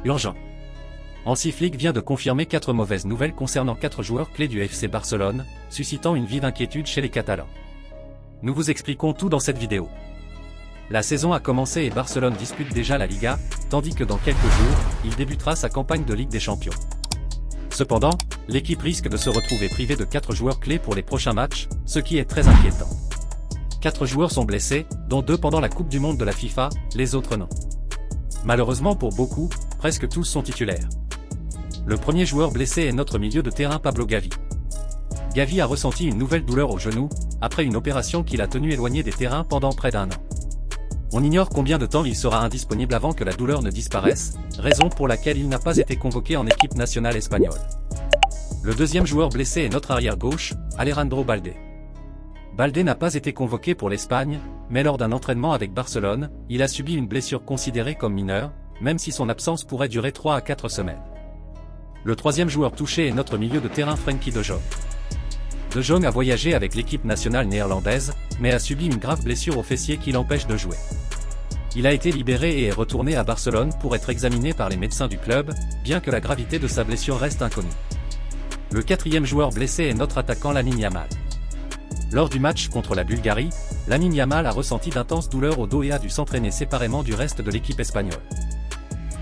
Urgent. Hansi Flick vient de confirmer 4 mauvaises nouvelles concernant 4 joueurs clés du FC Barcelone, suscitant une vive inquiétude chez les Catalans. Nous vous expliquons tout dans cette vidéo. La saison a commencé et Barcelone dispute déjà la Liga, tandis que dans quelques jours, il débutera sa campagne de Ligue des Champions. Cependant, l'équipe risque de se retrouver privée de 4 joueurs clés pour les prochains matchs, ce qui est très inquiétant. 4 joueurs sont blessés, dont 2 pendant la Coupe du Monde de la FIFA, les autres non. Malheureusement pour beaucoup, presque tous sont titulaires. Le premier joueur blessé est notre milieu de terrain Pablo Gavi. Gavi a ressenti une nouvelle douleur au genou, après une opération qui l'a tenu éloigné des terrains pendant près d'1 an. On ignore combien de temps il sera indisponible avant que la douleur ne disparaisse, raison pour laquelle il n'a pas été convoqué en équipe nationale espagnole. Le deuxième joueur blessé est notre arrière gauche, Alejandro Balde. Balde n'a pas été convoqué pour l'Espagne, mais lors d'un entraînement avec Barcelone, il a subi une blessure considérée comme mineure, même si son absence pourrait durer 3 à 4 semaines. Le troisième joueur touché est notre milieu de terrain Frenkie de Jong. De Jong a voyagé avec l'équipe nationale néerlandaise, mais a subi une grave blessure au fessier qui l'empêche de jouer. Il a été libéré et est retourné à Barcelone pour être examiné par les médecins du club, bien que la gravité de sa blessure reste inconnue. Le quatrième joueur blessé est notre attaquant Lamine Yamal. Lors du match contre la Bulgarie, Lamine Yamal a ressenti d'intenses douleurs au dos et a dû s'entraîner séparément du reste de l'équipe espagnole.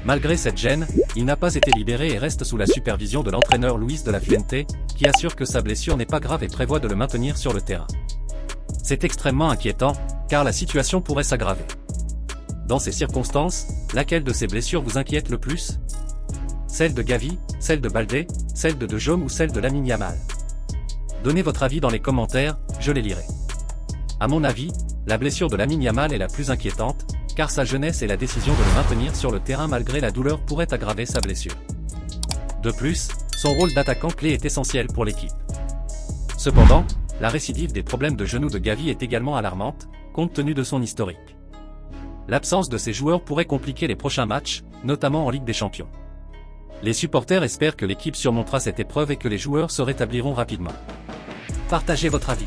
Malgré cette gêne, il n'a pas été libéré et reste sous la supervision de l'entraîneur Luis de la Fuente, qui assure que sa blessure n'est pas grave et prévoit de le maintenir sur le terrain. C'est extrêmement inquiétant, car la situation pourrait s'aggraver. Dans ces circonstances, laquelle de ces blessures vous inquiète le plus? Celle de Gavi, celle de Balde, celle de Jong ou celle de Lamine Yamal? Donnez votre avis dans les commentaires, je les lirai. À mon avis, la blessure de Lamine Yamal est la plus inquiétante, car sa jeunesse et la décision de le maintenir sur le terrain malgré la douleur pourrait aggraver sa blessure. De plus, son rôle d'attaquant clé est essentiel pour l'équipe. Cependant, la récidive des problèmes de genoux de Gavi est également alarmante, compte tenu de son historique. L'absence de ces joueurs pourrait compliquer les prochains matchs, notamment en Ligue des Champions. Les supporters espèrent que l'équipe surmontera cette épreuve et que les joueurs se rétabliront rapidement. Partagez votre avis.